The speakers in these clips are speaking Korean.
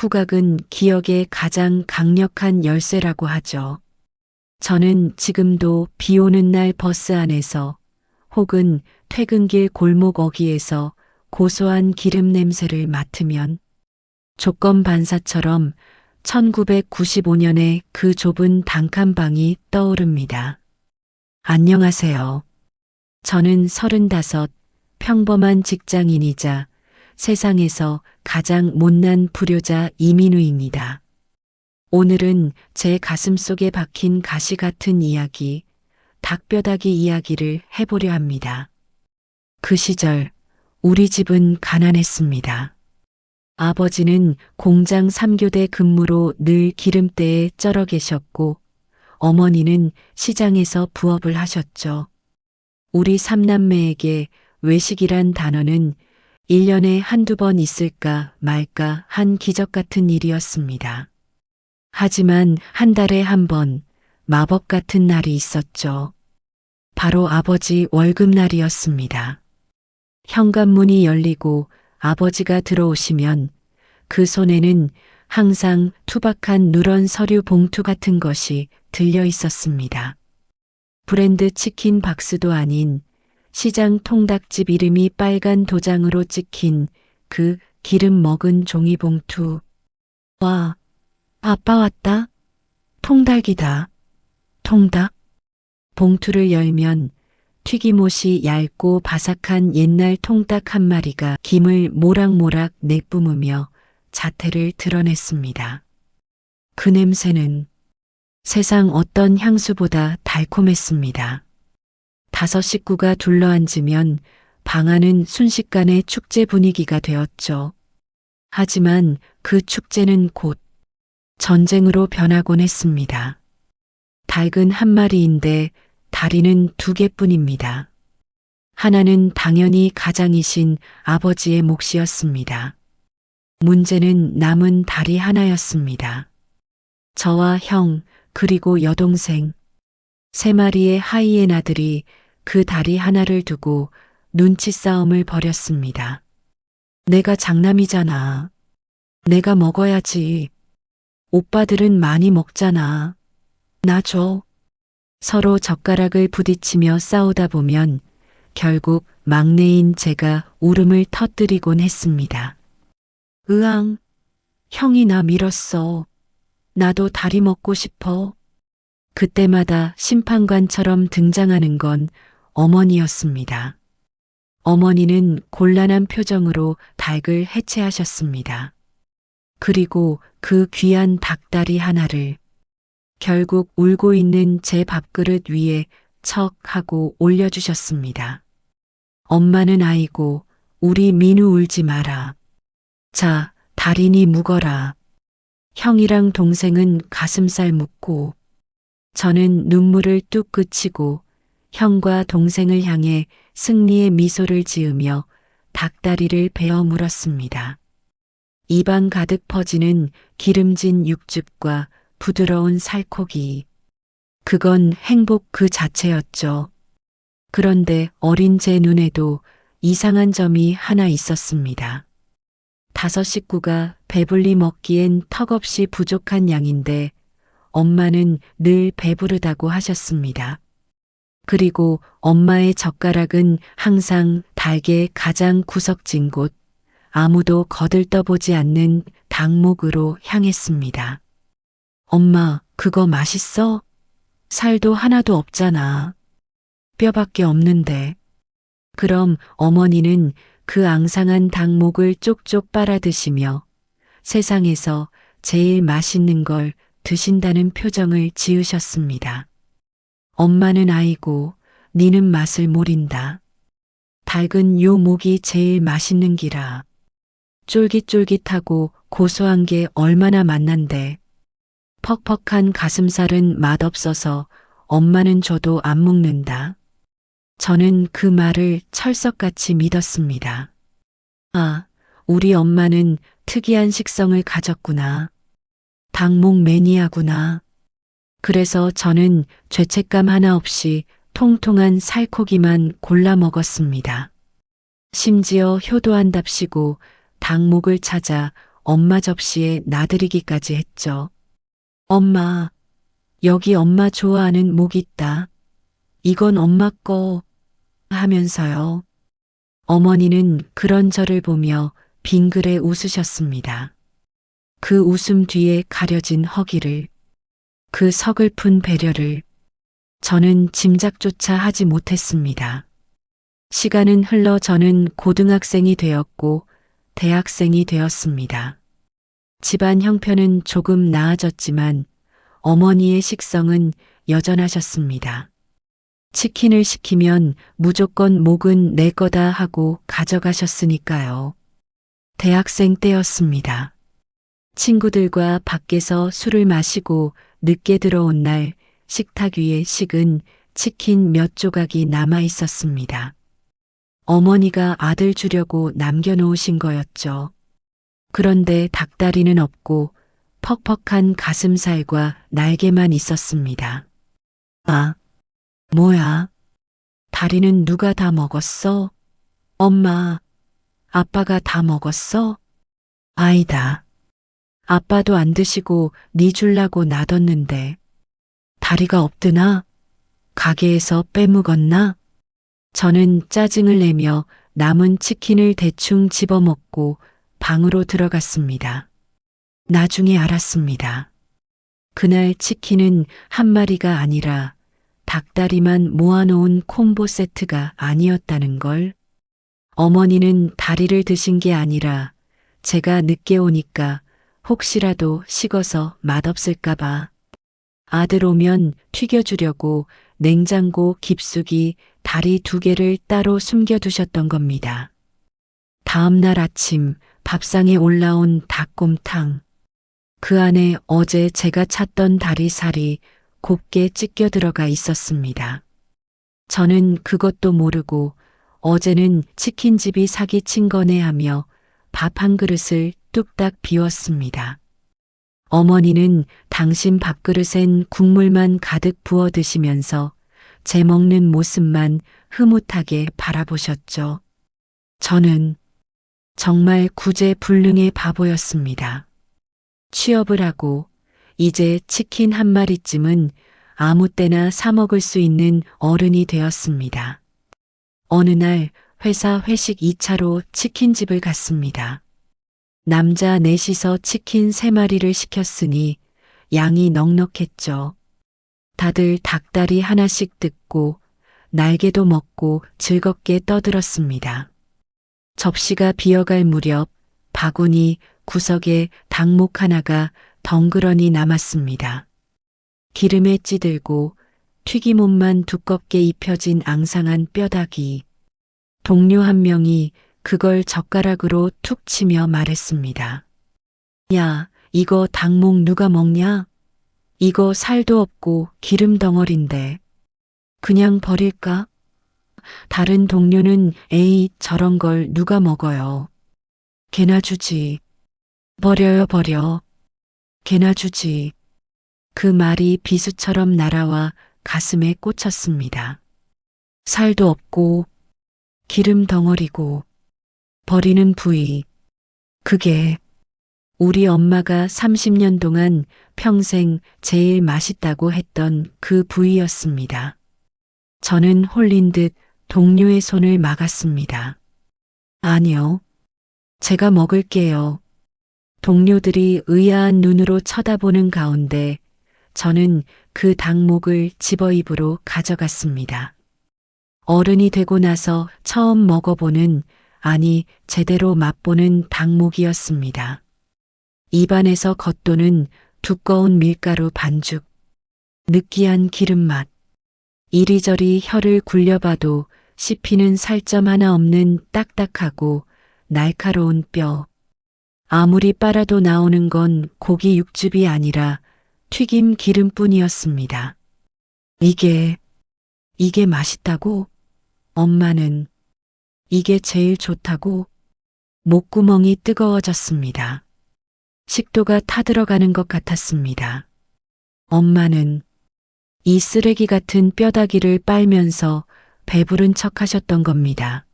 후각은 기억의 가장 강력한 열쇠라고 하죠. 저는 지금도 비 오는 날 버스 안에서 혹은 퇴근길 골목 어귀에서 고소한 기름 냄새를 맡으면 조건 반사처럼 1995년의 그 좁은 단칸방이 떠오릅니다. 안녕하세요. 저는 35, 평범한 직장인이자 세상에서 가장 못난 불효자 이민우입니다. 오늘은 제 가슴 속에 박힌 가시 같은 이야기, 닭뼈다귀 이야기를 해보려 합니다. 그 시절 우리 집은 가난했습니다. 아버지는 공장 3교대 근무로 늘 기름때에 쩔어 계셨고 어머니는 시장에서 부업을 하셨죠. 우리 3남매에게 외식이란 단어는 1년에 한두 번 있을까 말까 한 기적 같은 일이었습니다. 하지만 한 달에 한 번 마법 같은 날이 있었죠. 바로 아버지 월급날이었습니다. 현관문이 열리고 아버지가 들어오시면 그 손에는 항상 투박한 누런 서류 봉투 같은 것이 들려 있었습니다. 브랜드 치킨 박스도 아닌 시장 통닭집 이름이 빨간 도장으로 찍힌 그 기름 먹은 종이봉투. 와, 아빠 왔다. 통닭이다. 통닭? 봉투를 열면 튀김옷이 얇고 바삭한 옛날 통닭 한 마리가 김을 모락모락 내뿜으며 자태를 드러냈습니다. 그 냄새는 세상 어떤 향수보다 달콤했습니다. 5 식구가 둘러앉으면 방 안은 순식간에 축제 분위기가 되었죠. 하지만 그 축제는 곧 전쟁으로 변하곤 했습니다. 닭은 한 마리인데 다리는 2개뿐입니다. 하나는 당연히 가장이신 아버지의 몫이었습니다. 문제는 남은 다리 하나였습니다. 저와 형, 그리고 여동생, 3마리의 하이에나들이 그 다리 하나를 두고 눈치 싸움을 벌였습니다. 내가 장남이잖아. 내가 먹어야지. 오빠들은 많이 먹잖아. 나 줘. 서로 젓가락을 부딪히며 싸우다 보면 결국 막내인 제가 울음을 터뜨리곤 했습니다. 으앙, 형이 나 밀었어. 나도 다리 먹고 싶어. 그때마다 심판관처럼 등장하는 건 어머니였습니다. 어머니는 곤란한 표정으로 닭을 해체하셨습니다. 그리고 그 귀한 닭다리 하나를 결국 울고 있는 제 밥그릇 위에 척 하고 올려주셨습니다. 엄마는 아이고, 우리 민우 울지 마라. 자, 다리니 묵어라. 형이랑 동생은 가슴살 묻고, 저는 눈물을 뚝 그치고 형과 동생을 향해 승리의 미소를 지으며 닭다리를 베어 물었습니다. 입안 가득 퍼지는 기름진 육즙과 부드러운 살코기. 그건 행복 그 자체였죠. 그런데 어린 제 눈에도 이상한 점이 하나 있었습니다. 5 식구가 배불리 먹기엔 턱없이 부족한 양인데 엄마는 늘 배부르다고 하셨습니다. 그리고 엄마의 젓가락은 항상 닭의 가장 구석진 곳, 아무도 거들떠보지 않는 닭목으로 향했습니다. 엄마, 그거 맛있어? 살도 하나도 없잖아. 뼈밖에 없는데. 그럼 어머니는 그 앙상한 닭목을 쪽쪽 빨아 드시며 세상에서 제일 맛있는 걸 드신다는 표정을 지으셨습니다. 엄마는 아이고, 니는 맛을 모른다. 닭은 요 목이 제일 맛있는 기라. 쫄깃쫄깃하고 고소한 게 얼마나 맛난데. 퍽퍽한 가슴살은 맛없어서 엄마는 줘도 안 먹는다. 저는 그 말을 철석같이 믿었습니다. 아, 우리 엄마는 특이한 식성을 가졌구나. 닭목 매니아구나. 그래서 저는 죄책감 하나 없이 통통한 살코기만 골라 먹었습니다. 심지어 효도한답시고 닭목을 찾아 엄마 접시에 나들이기까지 했죠. 엄마, 여기 엄마 좋아하는 목 있다. 이건 엄마 거 하면서요. 어머니는 그런 저를 보며 빙그레 웃으셨습니다. 그 웃음 뒤에 가려진 허기를, 그 서글픈 배려를 저는 짐작조차 하지 못했습니다. 시간은 흘러 저는 고등학생이 되었고 대학생이 되었습니다. 집안 형편은 조금 나아졌지만 어머니의 식성은 여전하셨습니다. 치킨을 시키면 무조건 목은 내 거다 하고 가져가셨으니까요. 대학생 때였습니다. 친구들과 밖에서 술을 마시고 늦게 들어온 날 식탁 위에 식은 치킨 몇 조각이 남아 있었습니다. 어머니가 아들 주려고 남겨놓으신 거였죠. 그런데 닭다리는 없고 퍽퍽한 가슴살과 날개만 있었습니다. 아, 뭐야? 다리는 누가 다 먹었어? 엄마, 아빠가 다 먹었어? 아니다. 아빠도 안 드시고 네 줄라고 놔뒀는데. 다리가 없드나? 가게에서 빼먹었나? 저는 짜증을 내며 남은 치킨을 대충 집어먹고 방으로 들어갔습니다. 나중에 알았습니다. 그날 치킨은 한 마리가 아니라 닭다리만 모아놓은 콤보 세트가 아니었다는 걸. 어머니는 다리를 드신 게 아니라 제가 늦게 오니까 혹시라도 식어서 맛없을까봐 아들 오면 튀겨주려고 냉장고 깊숙이 다리 2개를 따로 숨겨두셨던 겁니다. 다음 날 아침 밥상에 올라온 닭곰탕. 그 안에 어제 제가 찾던 다리살이 곱게 찢겨 들어가 있었습니다. 저는 그것도 모르고 어제는 치킨집이 사기친 거네 하며 밥 한 그릇을 뚝딱 비웠습니다. 어머니는 당신 밥그릇엔 국물만 가득 부어 드시면서 제 먹는 모습만 흐뭇하게 바라보셨죠. 저는 정말 구제불능의 바보였습니다. 취업을 하고 이제 치킨 한 마리쯤은 아무 때나 사 먹을 수 있는 어른이 되었습니다. 어느 날 회사 회식 2차로 치킨집을 갔습니다. 남자 넷이서 치킨 3마리를 시켰으니 양이 넉넉했죠. 다들 닭다리 하나씩 뜯고 날개도 먹고 즐겁게 떠들었습니다. 접시가 비어갈 무렵 바구니 구석에 닭목 하나가 덩그러니 남았습니다. 기름에 찌들고 튀김옷만 두껍게 입혀진 앙상한 뼈다귀. 동료 한 명이 그걸 젓가락으로 툭 치며 말했습니다. 야, 이거 닭목 누가 먹냐? 이거 살도 없고 기름 덩어리인데. 그냥 버릴까? 다른 동료는 에이, 저런 걸 누가 먹어요. 개나 주지. 버려요, 버려. 개나 주지. 그 말이 비수처럼 날아와 가슴에 꽂혔습니다. 살도 없고 기름 덩어리고 버리는 부위. 그게 우리 엄마가 30년 동안 평생 제일 맛있다고 했던 그 부위였습니다. 저는 홀린 듯 동료의 손을 막았습니다. 아니요. 제가 먹을게요. 동료들이 의아한 눈으로 쳐다보는 가운데 저는 그 닭목을 집어 입으로 가져갔습니다. 어른이 되고 나서 처음 먹어보는, 아니 제대로 맛보는 닭목이었습니다. 입안에서 겉도는 두꺼운 밀가루 반죽, 느끼한 기름맛, 이리저리 혀를 굴려봐도 씹히는 살점 하나 없는 딱딱하고 날카로운 뼈. 아무리 빨아도 나오는 건 고기 육즙이 아니라 튀김 기름뿐이었습니다. 이게 맛있다고? 엄마는 이게 제일 좋다고? 목구멍이 뜨거워졌습니다. 식도가 타들어가는 것 같았습니다. 엄마는 이 쓰레기 같은 뼈다귀를 빨면서 배부른 척 하셨던 겁니다.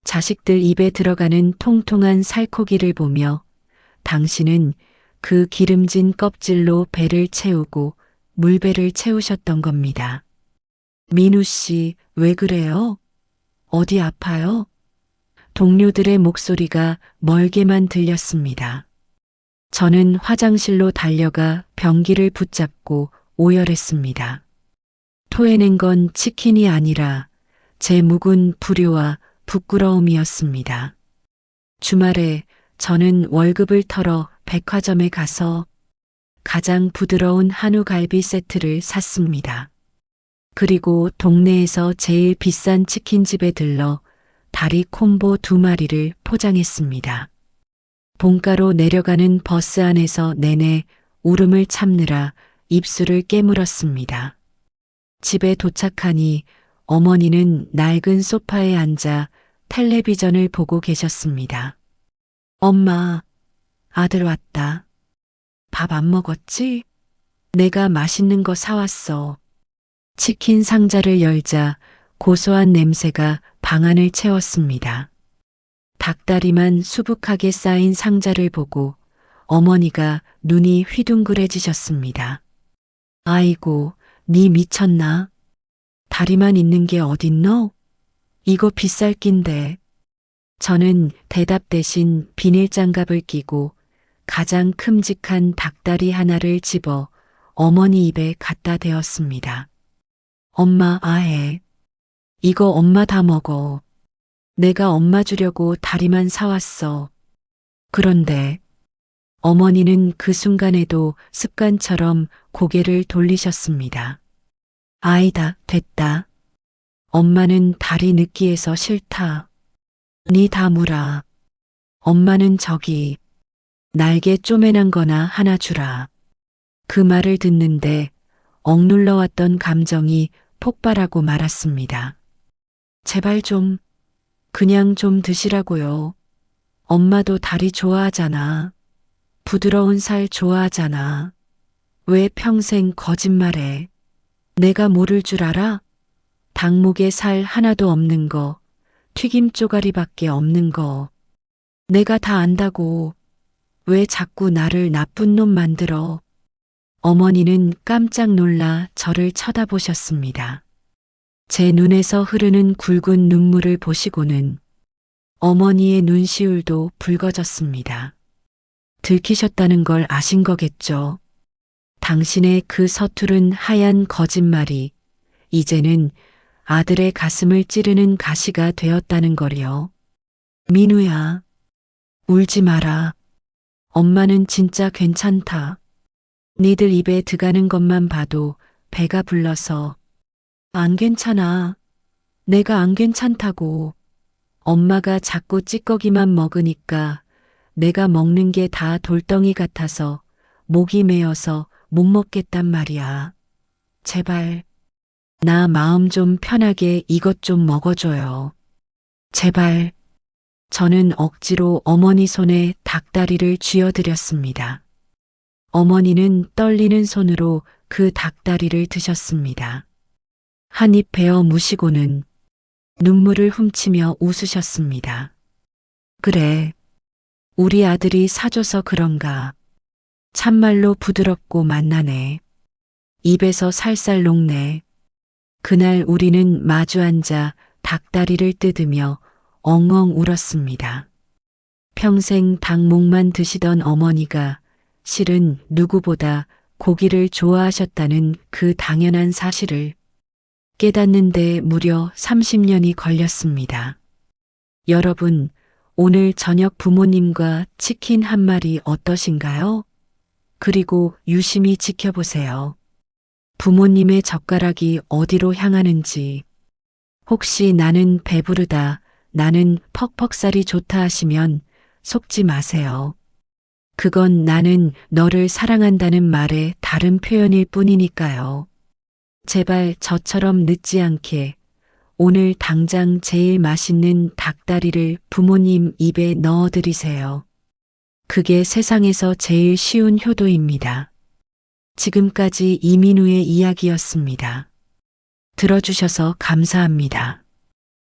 자식들 입에 들어가는 통통한 살코기를 보며 당신은 그 기름진 껍질로 배를 채우고 물배를 채우셨던 겁니다. 민우 씨, 왜 그래요? 어디 아파요? 동료들의 목소리가 멀게만 들렸습니다. 저는 화장실로 달려가 변기를 붙잡고 오열했습니다. 토해낸 건 치킨이 아니라 제 묵은 불효와 부끄러움이었습니다. 주말에 저는 월급을 털어 백화점에 가서 가장 부드러운 한우 갈비 세트를 샀습니다. 그리고 동네에서 제일 비싼 치킨집에 들러 다리 콤보 2마리를 포장했습니다. 본가로 내려가는 버스 안에서 내내 울음을 참느라 입술을 깨물었습니다. 집에 도착하니 어머니는 낡은 소파에 앉아 텔레비전을 보고 계셨습니다. 엄마, 아들 왔다. 밥 안 먹었지? 내가 맛있는 거 사왔어. 치킨 상자를 열자 고소한 냄새가 방안을 채웠습니다. 닭다리만 수북하게 쌓인 상자를 보고 어머니가 눈이 휘둥그레지셨습니다. 아이고, 니 미쳤나? 다리만 있는 게 어딨노? 이거 비쌀 낀데. 저는 대답 대신 비닐장갑을 끼고 가장 큼직한 닭다리 하나를 집어 어머니 입에 갖다 대었습니다. 엄마 아해. 이거 엄마 다 먹어. 내가 엄마 주려고 다리만 사왔어. 그런데 어머니는 그 순간에도 습관처럼 고개를 돌리셨습니다. 아이다, 됐다. 엄마는 다리 느끼해서 싫다. 니 다 물어. 엄마는 저기 날개 쪼매난 거나 하나 주라. 그 말을 듣는데 억눌러왔던 감정이 폭발하고 말았습니다. 제발 좀, 그냥 좀 드시라고요. 엄마도 다리 좋아하잖아. 부드러운 살 좋아하잖아. 왜 평생 거짓말해? 내가 모를 줄 알아? 닭목에 살 하나도 없는 거, 튀김 쪼가리밖에 없는 거. 내가 다 안다고. 왜 자꾸 나를 나쁜 놈 만들어? 어머니는 깜짝 놀라 저를 쳐다보셨습니다. 제 눈에서 흐르는 굵은 눈물을 보시고는 어머니의 눈시울도 붉어졌습니다. 들키셨다는 걸 아신 거겠죠. 당신의 그 서투른 하얀 거짓말이 이제는 아들의 가슴을 찌르는 가시가 되었다는 거리요. 민우야, 울지 마라. 엄마는 진짜 괜찮다. 니들 입에 들어가는 것만 봐도 배가 불러서. 안 괜찮아. 내가 안 괜찮다고. 엄마가 자꾸 찌꺼기만 먹으니까 내가 먹는 게 다 돌덩이 같아서 목이 메어서 못 먹겠단 말이야. 제발, 나 마음 좀 편하게 이것 좀 먹어줘요. 제발. 저는 억지로 어머니 손에 닭다리를 쥐어드렸습니다. 어머니는 떨리는 손으로 그 닭다리를 드셨습니다. 한 입 베어 무시고는 눈물을 훔치며 웃으셨습니다. 그래, 우리 아들이 사줘서 그런가. 참말로 부드럽고 맛나네. 입에서 살살 녹네. 그날 우리는 마주 앉아 닭다리를 뜯으며 엉엉 울었습니다. 평생 닭목만 드시던 어머니가 실은 누구보다 고기를 좋아하셨다는 그 당연한 사실을 깨닫는데 무려 30년이 걸렸습니다. 여러분, 오늘 저녁 부모님과 치킨 한 마리 어떠신가요? 그리고 유심히 지켜보세요. 부모님의 젓가락이 어디로 향하는지. 혹시 나는 배부르다, 나는 퍽퍽살이 좋다 하시면 속지 마세요. 그건 나는 너를 사랑한다는 말의 다른 표현일 뿐이니까요. 제발 저처럼 늦지 않게 오늘 당장 제일 맛있는 닭다리를 부모님 입에 넣어드리세요. 그게 세상에서 제일 쉬운 효도입니다. 지금까지 이민우의 이야기였습니다. 들어주셔서 감사합니다.